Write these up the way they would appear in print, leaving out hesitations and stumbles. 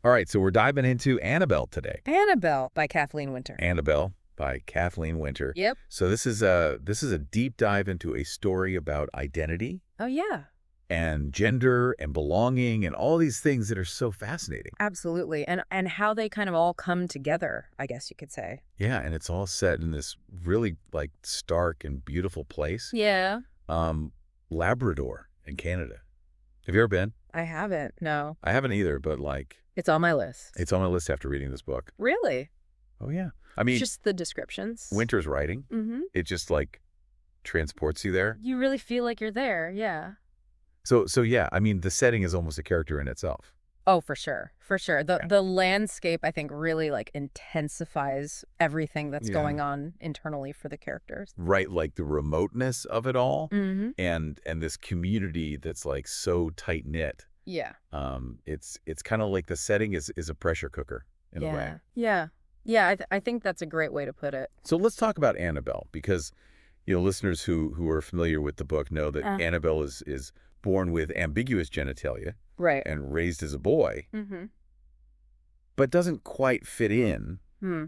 All right, so we're diving into Annabel today. Annabel by Kathleen Winter. Annabel by Kathleen Winter. Yep. So this is a deep dive into a story about identity Oh, yeah. and gender and belonging and all these things that are so fascinating. Absolutely. And how they kind of all come together, I guess you could say. Yeah, and it's all set in this really like stark and beautiful place. Yeah. Labrador in Canada. Have you ever been? I haven't. No. I haven't either, but like It's on my list. it's on my list after reading this book. Really? Oh yeah. I mean, Just the descriptions. Winter's writing, Mm-hmm. it just like transports you there. You really feel like you're there. Yeah. So yeah, I mean, the setting is almost a character in itself. Oh, for sure. For sure. Yeah. The landscape, I think, really like intensifies everything that's Yeah. going on internally for the characters. Right, like the remoteness of it all Mm-hmm. and this community that's like so tight knit. Yeah. It's kind of like the setting is a pressure cooker in a way. Yeah. Yeah. I think that's a great way to put it. So let's talk about Annabel because listeners who are familiar with the book know that Annabel is born with ambiguous genitalia Right. and raised as a boy, Mm-hmm. but doesn't quite fit in. Hmm.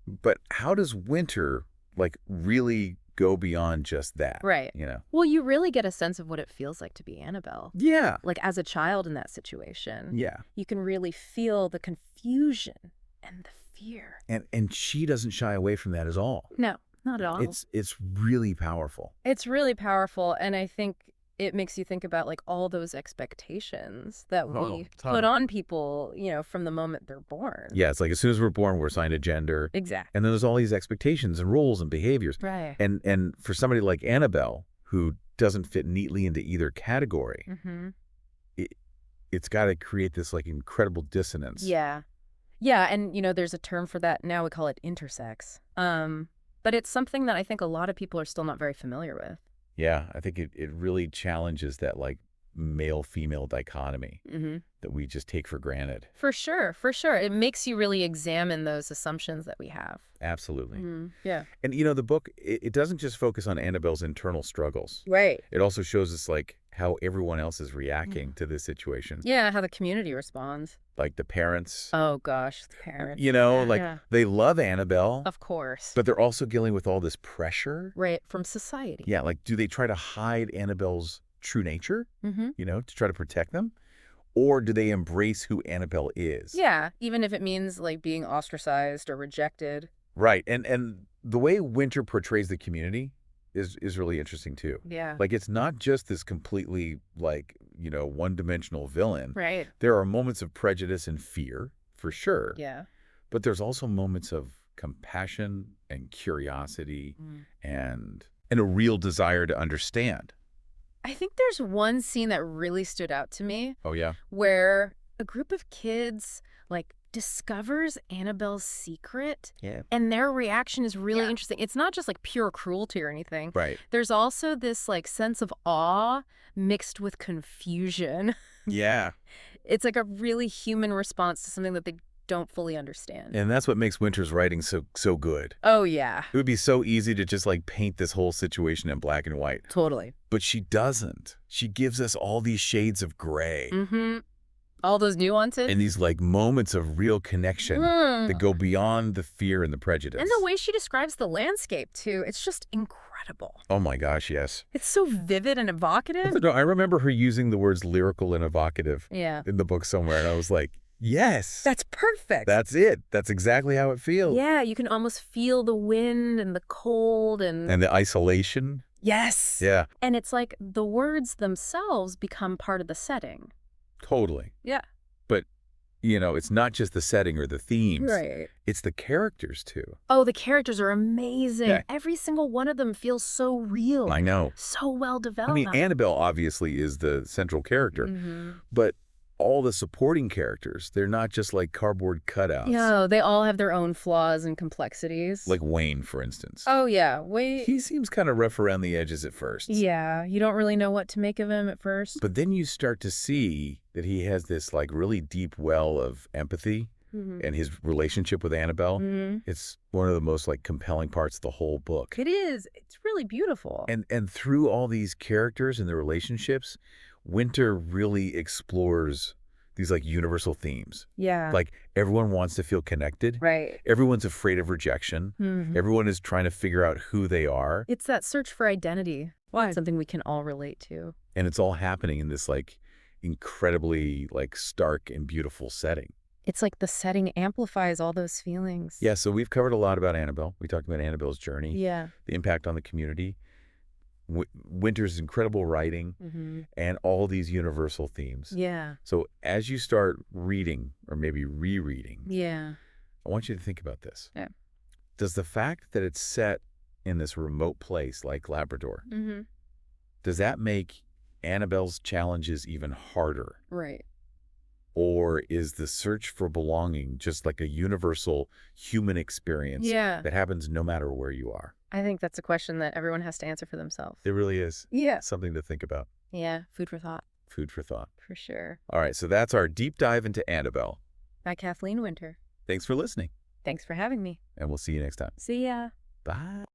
But how does Winter like really go beyond just that? Right. Well, you really get a sense of what it feels like to be Annabel. Yeah. Like as a child in that situation, Yeah. you can really feel the confusion and the fear. And she doesn't shy away from that at all. No, not at all. It's really powerful. It's really powerful, and I think it makes you think about like all those expectations that we put on people, from the moment they're born. Yeah, it's like as soon as we're born, we're assigned a gender. Exactly. And then there's all these expectations and rules and behaviors. Right. And for somebody like Annabel, who doesn't fit neatly into either category, Mm-hmm. it's got to create this like incredible dissonance. Yeah. Yeah, and there's a term for that now. We call it intersex. But it's something that I think a lot of people are still not very familiar with. Yeah, I think it really challenges that like male-female dichotomy Mm-hmm. that we just take for granted. For sure, for sure. It makes you really examine those assumptions that we have. Absolutely. Mm-hmm. Yeah. And the book, it doesn't just focus on Annabelle's internal struggles. Right. It also shows us like how everyone else is reacting to this situation. Yeah, how the community responds. Like the parents, Oh, gosh, the parents. like Yeah. they love Annabelle, Of course. but they're also dealing with all this pressure. Right, from society. Yeah, like do they try to hide Annabelle's true nature, Mm-hmm. to try to protect them? Or do they embrace who Annabelle is? Yeah, even if it means like being ostracized or rejected. Right. And the way Winter portrays the community is really interesting too. Yeah. Like it's not just this completely like, one-dimensional villain. Right. There are moments of prejudice and fear, for sure. Yeah. But there's also moments of compassion and curiosity and a real desire to understand. I think there's one scene that really stood out to me Oh, yeah? where a group of kids like discovers Annabelle's secret. Yeah. And their reaction is really interesting. It's not just like pure cruelty or anything. Right. There's also this like sense of awe mixed with confusion. Yeah. It's like a really human response to something that they don't fully understand. And that's what makes Winter's writing so good. Oh, yeah. It would be so easy to just like paint this whole situation in black and white. Totally. But she doesn't. She gives us all these shades of gray. Mm-hmm. All those nuances. And these like moments of real connection that go beyond the fear and the prejudice. And the way she describes the landscape, too. It's just incredible. Oh my gosh, yes. It's so vivid and evocative. No, I remember her using the words lyrical and evocative Yeah. in the book somewhere. And I was like, yes. That's perfect. That's it. That's exactly how it feels. Yeah, you can almost feel the wind and the cold and And the isolation. yes. Yeah, And it's like the words themselves become part of the setting. totally. Yeah. But, it's not just the setting or the themes. Right. It's the characters, too. Oh, the characters are amazing. Yeah. Every single one of them feels so real. I know. So well developed. I mean, Annabelle obviously is the central character. Mm-hmm. But all the supporting characters, they're not just like cardboard cutouts. No, they all have their own flaws and complexities. Like Wayne, for instance. Oh, yeah. Wait. He seems kind of rough around the edges at first. Yeah, you don't really know what to make of him at first. But then you start to see that he has this like really deep well of empathy and his relationship with Annabelle. It's one of the most like compelling parts of the whole book. It is. It's really beautiful. And through all these characters and the relationships, Winter really explores these like universal themes. Yeah. Like everyone wants to feel connected. Right. Everyone's afraid of rejection. Everyone is trying to figure out who they are. It's that search for identity. Why? Something we can all relate to. And it's all happening in this like incredibly like stark and beautiful setting. It's like the setting amplifies all those feelings. Yeah, so we've covered a lot about Annabel. We talked about Annabel's journey, Yeah. the impact on the community, Winter's incredible writing, and all these universal themes. Yeah. So as you start reading or maybe rereading, Yeah. I want you to think about this. Yeah. Does the fact that it's set in this remote place like Labrador, does that make Annabel's challenges even harder? Right. Or is the search for belonging just like a universal human experience that happens no matter where you are? I think that's a question that everyone has to answer for themselves. It really is. Yeah. Something to think about. Yeah. Food for thought. Food for thought. For sure. All right, so that's our deep dive into Annabel. By Kathleen Winter. Thanks for listening. Thanks for having me. And we'll see you next time. See ya. Bye.